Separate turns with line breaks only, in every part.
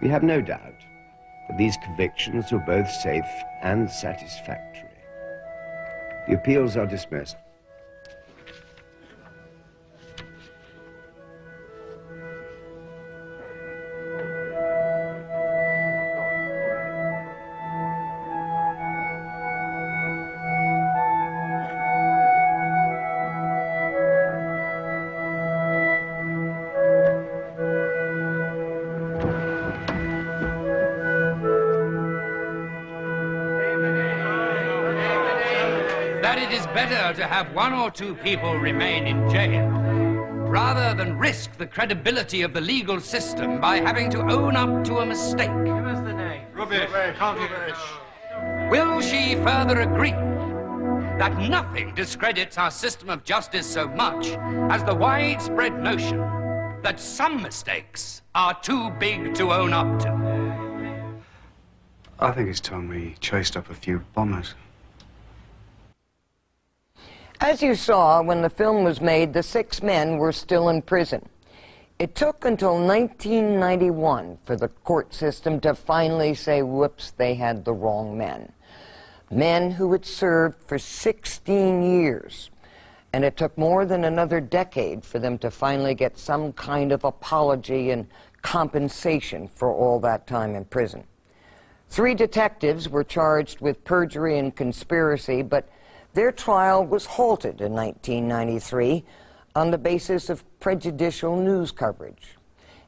We have no doubt that these convictions were both safe and satisfactory. The appeals are dismissed.
That it is better to have one or two people remain in jail rather than risk the credibility of the legal system by having to own up to a mistake.
Give us the name.
Rubbish. Rubbish.
Will she further agree that nothing discredits our system of justice so much as the widespread notion that some mistakes are too big to own up to?
I think it's time we chased up a few bombers.
As you saw, when the film was made, the 6 men were still in prison. It took until 1991 for the court system to finally say, whoops, they had the wrong men. Men who had served for 16 years. And it took more than another decade for them to finally get some kind of apology and compensation for all that time in prison. 3 detectives were charged with perjury and conspiracy, but their trial was halted in 1993 on the basis of prejudicial news coverage.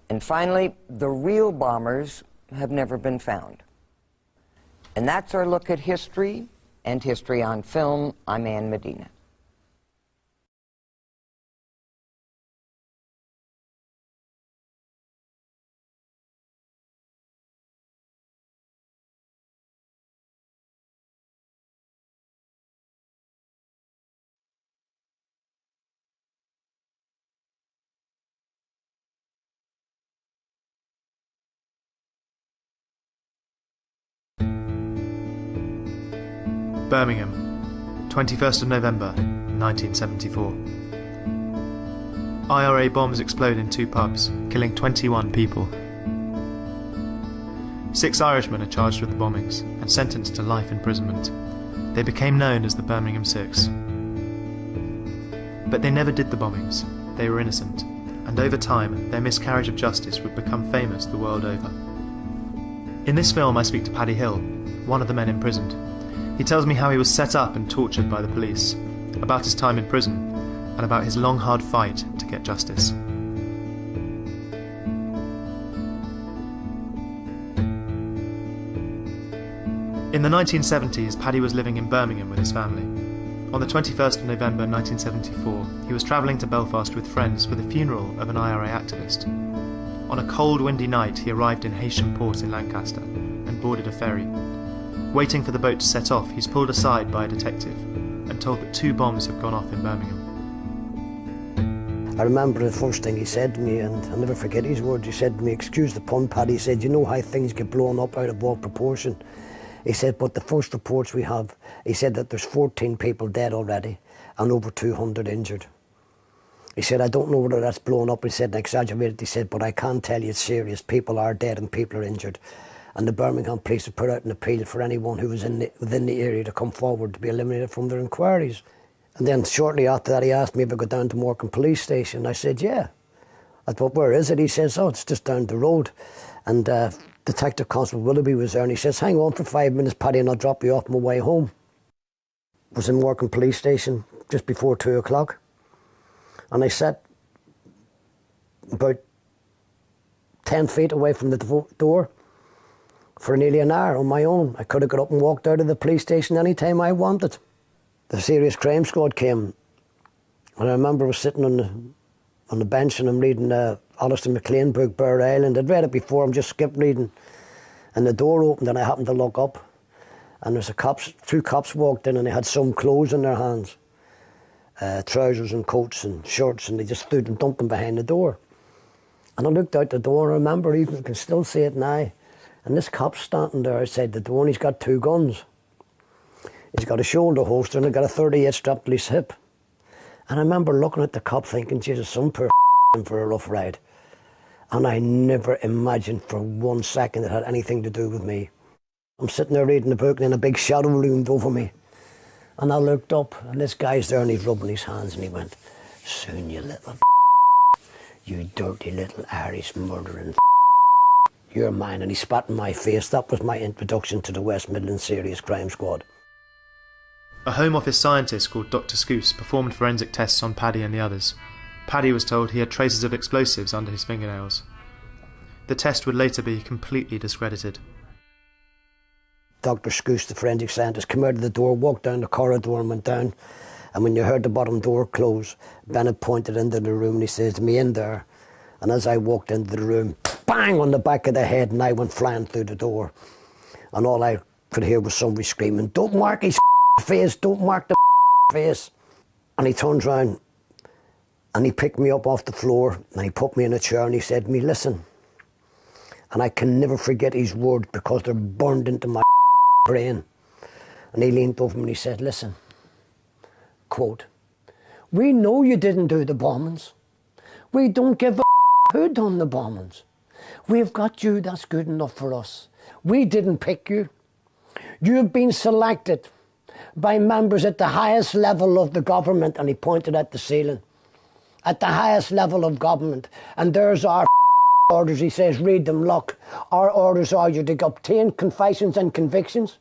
And finally, the real bombers have never been found. And that's our look at history and history on film. I'm Ann Medina.
Birmingham, 21st of November, 1974. IRA bombs explode in 2 pubs, killing 21 people. 6 Irishmen are charged with the bombings and sentenced to life imprisonment. They became known as the Birmingham Six. But they never did the bombings. They were innocent, and over time, their miscarriage of justice would become famous the world over. In this film, I speak to Paddy Hill, one of the men imprisoned. He tells me how he was set up and tortured by the police, about his time in prison, and about his long, hard fight to get justice. In the 1970s, Paddy was living in Birmingham with his family. On the 21st of November 1974, he was travelling to Belfast with friends for the funeral of an IRA activist. On a cold, windy night, he arrived in Heysham Port in Lancaster and boarded a ferry. Waiting for the boat to set off, he's pulled aside by a detective and told that 2 bombs have gone off in Birmingham.
I remember the first thing he said to me, and I'll never forget his words. He said to me, "Excuse the pun, Paddy," he said, "you know how things get blown up out of all proportion." He said, "But the first reports we have," he said, "that there's 14 people dead already and over 200 injured." He said, "I don't know whether that's blown up," he said, and exaggerated. He said, "but I can tell you it's serious. People are dead and people are injured." And the Birmingham police have put out an appeal for anyone who was within the area to come forward to be eliminated from their inquiries. And then shortly after that, he asked me if I could go down to Morecambe police station. I said, yeah. I thought, where is it? He says, oh, it's just down the road. And Detective Constable Willoughby was there, and he says, hang on for 5 minutes, Paddy, and I'll drop you off on my way home. I was in Morecambe police station just before 2 o'clock. And I sat about 10 feet away from the door for nearly an hour on my own. I could have got up and walked out of the police station any time I wanted. The Serious Crime Squad came, and I remember I was sitting on the bench and I'm reading Alistair MacLean book, Bure Island. I'd read it before, I'm just skipped reading. And the door opened and I happened to look up, and there's 2 cops walked in, and they had some clothes in their hands, trousers and coats and shirts, and they just stood and dumped them behind the door. And I looked out the door, and I remember, even I can still see it now. And this cop's standing there outside the door, and he's got 2 guns. He's got a shoulder holster and he's got a .38 strapped to his hip. And I remember looking at the cop thinking, Jesus, some poor in for a rough ride. And I never imagined for 1 second it had anything to do with me. I'm sitting there reading the book and then a big shadow loomed over me. And I looked up and this guy's there and he's rubbing his hands and he went, "Soon, you little you dirty little Irish murdering you're mine." And he spat in my face. That was my introduction to the West Midlands Serious Crime Squad.
A Home Office scientist called Dr. Scouse performed forensic tests on Paddy and the others. Paddy was told he had traces of explosives under his fingernails. The test would later be completely discredited.
Dr. Scouse, the forensic scientist, came out of the door, walked down the corridor and went down. And when you heard the bottom door close, Bennett pointed into the room and he says to me, "In there." And as I walked into the room, bang on the back of the head, and I went flying through the door. And all I could hear was somebody screaming, "Don't mark his face, don't mark the face." And he turns round and he picked me up off the floor and he put me in a chair and he said to me, "Listen." And I can never forget his words because they're burned into my brain. And he leaned over me and he said, "Listen, quote, we know you didn't do the bombings. We don't give a who done the bombings. We've got you, that's good enough for us. We didn't pick you. You've been selected by members at the highest level of the government," and he pointed at the ceiling, "at the highest level of government. And there's our orders," he says, "read them, look. Our orders are you to obtain confessions and convictions,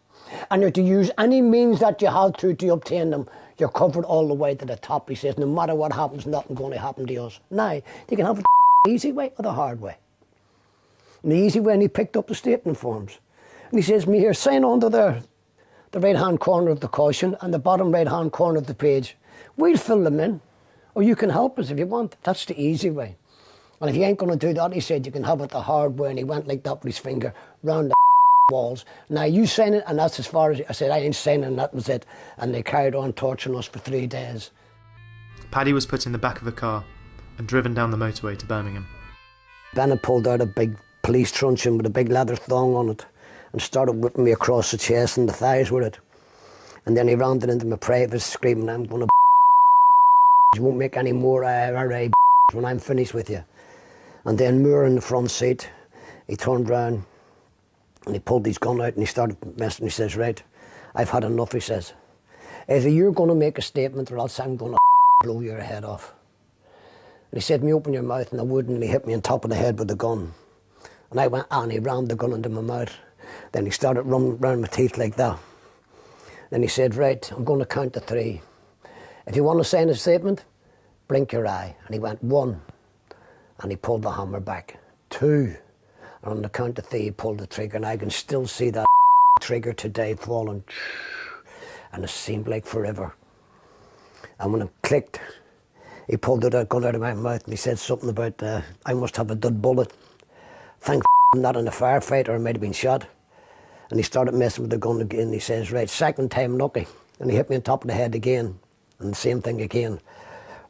and you're to use any means that you have to obtain them. You're covered all the way to the top," he says. "No matter what happens, nothing's going to happen to us. Now, you can have it the easy way or the hard way." And the easy way, and he picked up the statement forms. And he says to me, "Here, sign under there, the right-hand corner of the caution and the bottom right-hand corner of the page. We'll fill them in, or you can help us if you want. That's the easy way. And if you ain't going to do that," he said, "you can have it the hard way." And he went like that with his finger round the walls. "Now you sign it," and that's as far as I said. "I ain't signing," and that was it. And they carried on torturing us for 3 days.
Paddy was put in the back of a car and driven down the motorway to Birmingham.
Bennett pulled out a big police truncheon with a big leather thong on it and started whipping me across the chest and the thighs with it. And then he rammed it into my privates, screaming, "I'm going to you won't make any more IRA when I'm finished with you." And then Moore in the front seat, he turned round and he pulled his gun out and he started messing. He says, "Right, I've had enough," he says. "Either you're going to make a statement or else I'm going to blow your head off." And he said to me, "Open your mouth," and I wouldn't, and he hit me on top of the head with the gun. And I went, and he rammed the gun into my mouth. Then he started running around my teeth like that. Then he said, "Right, I'm going to count to 3. If you want to sign a statement, blink your eye." And he went, 1, and he pulled the hammer back. 2, and on the count of 3, he pulled the trigger, and I can still see that trigger today falling, and it seemed like forever. And when it clicked, he pulled the gun out of my mouth, and he said something about, "I must have a dud bullet. Thank I'm not in a firefight, or I might have been shot." And he started messing with the gun again. He says, "Right, second time lucky." And he hit me on top of the head again, and the same thing again.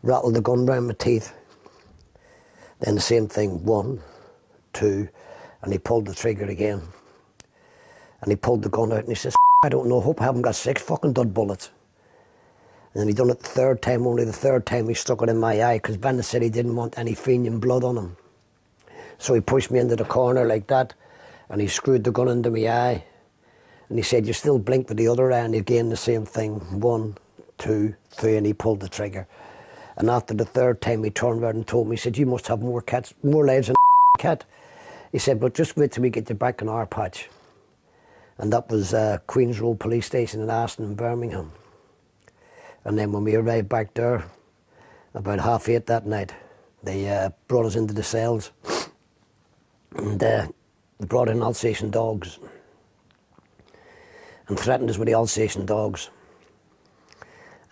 Rattled the gun round my teeth. Then the same thing, 1, 2, and he pulled the trigger again. And he pulled the gun out and he says, "I don't know, hope I haven't got 6 fucking dud bullets." And then he done it the 3rd time, only the 3rd time he stuck it in my eye, because Bennett said he didn't want any Fenian blood on him. So he pushed me into the corner like that, and he screwed the gun into my eye. And he said, "You still blink with the other eye," and again the same thing, 1, 2, 3, and he pulled the trigger. And after the 3rd time he turned around and told me, he said, "You must have more lives than a cat." He said, "But just wait till we get you back in our patch." And that was Queen's Road Police Station in Aston in Birmingham. And then when we arrived back there, about 8:30 that night, they brought us into the cells. And they brought in Alsatian dogs and threatened us with the Alsatian dogs.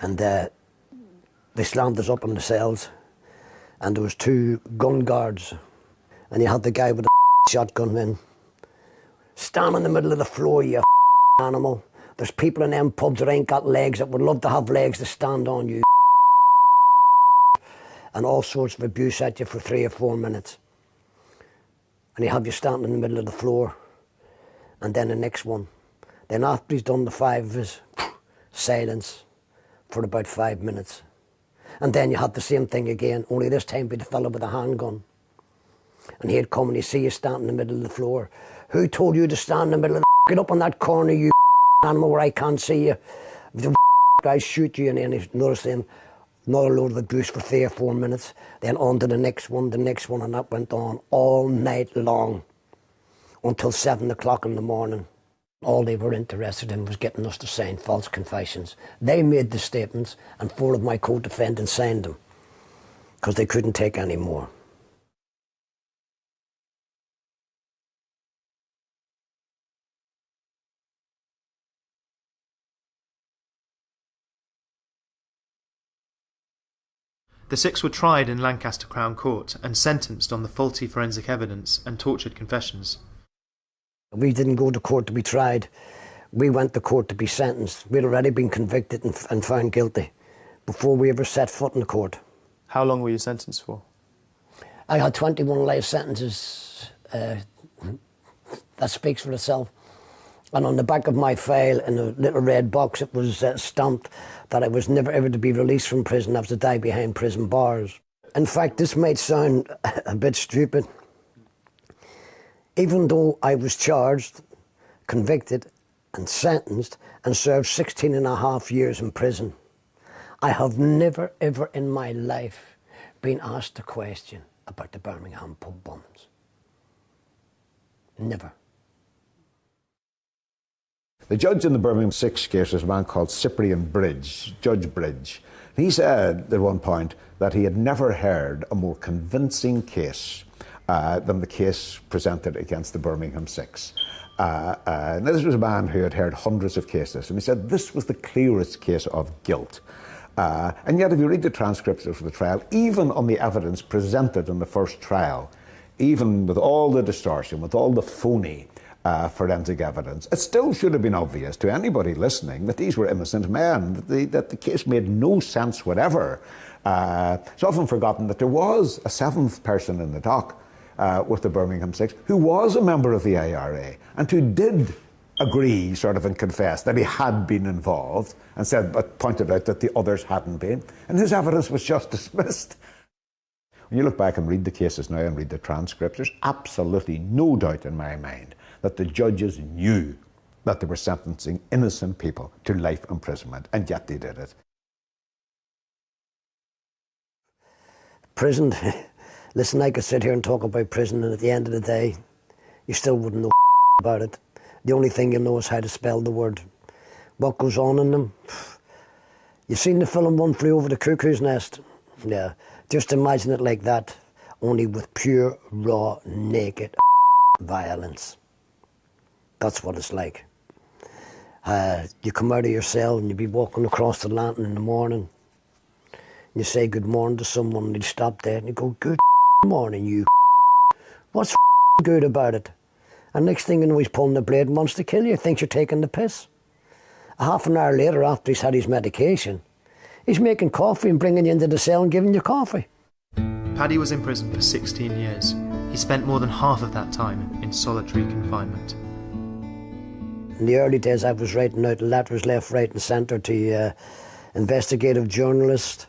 And they slammed us up in the cells, and there was 2 gun guards, and you had the guy with the shotgun in. "Stand in the middle of the floor, you animal. There's people in them pubs that ain't got legs that would love to have legs to stand on, you." And all sorts of abuse at you for 3 or 4 minutes. And he have you standing in the middle of the floor. And then the next one. Then after he's done the 5 of us, silence for about 5 minutes. And then you had the same thing again, only this time with the fellow with a handgun. And he'd come and he'd see you stand in the middle of the floor. Who told you to stand in the middle of the get up on that corner, you animal, where I can't see you. If the guys shoot you, and then he's noticing another load of abuse for 3 or 4 minutes, then on to the next one, and that went on all night long until 7 o'clock in the morning. All they were interested in was getting us to sign false confessions. They made the statements, and 4 of my co-defendants signed them because they couldn't take any more.
The 6 were tried in Lancaster Crown Court and sentenced on the faulty forensic evidence and tortured confessions.
We didn't go to court to be tried. We went to court to be sentenced. We'd already been convicted and found guilty before we ever set foot in the court.
How long were you sentenced for?
I had 21 life sentences. That speaks for itself. And on the back of my file, in a little red box, it was stamped that I was never ever to be released from prison. I was to die behind prison bars. In fact, this might sound a bit stupid. Even though I was charged, convicted and sentenced and served 16.5 years in prison, I have never ever in my life been asked a question about the Birmingham pub bombs. Never.
The judge in the Birmingham Six case was a man called Cyprian Bridge, Judge Bridge. He said at one point that he had never heard a more convincing case than the case presented against the Birmingham Six. Now this was a man who had heard hundreds of cases, and he said this was the clearest case of guilt. And yet if you read the transcripts of the trial, even on the evidence presented in the first trial, even with all the distortion, with all the phony forensic evidence, it still should have been obvious to anybody listening that these were innocent men, that the case made no sense whatever. It's often forgotten that there was a 7th person in the dock with the Birmingham Six who was a member of the IRA and who did agree sort of and confess that he had been involved and said, but pointed out that the others hadn't been, and his evidence was just dismissed. When you look back and read the cases now and read the transcripts, there's absolutely no doubt in my mind that the judges knew that they were sentencing innocent people to life imprisonment, and yet they did it.
Prison, listen, I could sit here and talk about prison, and at the end of the day, you still wouldn't know about it. The only thing you know is how to spell the word. What goes on in them? You've seen the film One Flew Over the Cuckoo's Nest? Yeah, just imagine it like that, only with pure, raw, naked violence. That's what it's like. You come out of your cell and you be walking across the lantern in the morning. You say good morning to someone and you stop there and you go, good morning, you. What's good about it? And next thing you know, he's pulling the blade and wants to kill you, thinks you're taking the piss. A half an hour later, after he's had his medication, he's making coffee and bringing you into the cell and giving you coffee.
Paddy was in prison for 16 years. He spent more than half of that time in solitary confinement.
In the early days, I was writing out letters left, right and centre to investigative journalists,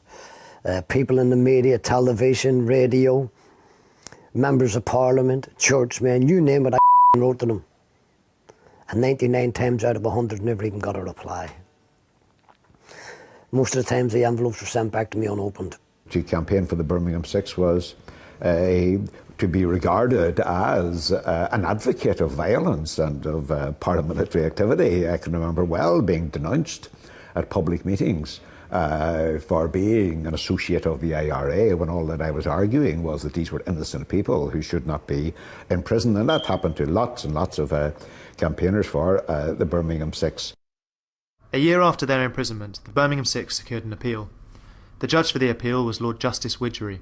people in the media, television, radio, members of parliament, churchmen, you name it, I wrote to them. And 99 times out of 100 never even got a reply. Most of the times the envelopes were sent back to me unopened.
To campaign for the Birmingham Six was to be regarded as an advocate of violence and of paramilitary activity. I can remember well being denounced at public meetings for being an associate of the IRA, when all that I was arguing was that these were innocent people who should not be in prison. And that happened to lots and lots of campaigners for the Birmingham Six.
A year after their imprisonment, the Birmingham Six secured an appeal. The judge for the appeal was Lord Justice Widgery,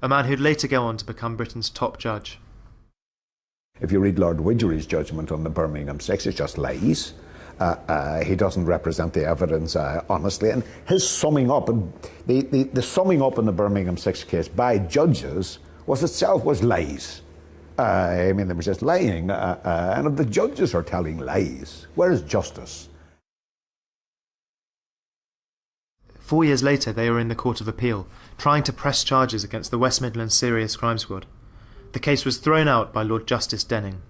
a man who'd later go on to become Britain's top judge.
If you read Lord Widgery's judgment on the Birmingham Six, it's just lies. He doesn't represent the evidence honestly, and his summing up, the summing up in the Birmingham Six case by judges was lies. I mean, they were just lying, and if the judges are telling lies, where is justice?
4 years later, they were in the Court of Appeal, trying to press charges against the West Midlands Serious Crime Squad. The case was thrown out by Lord Justice Denning.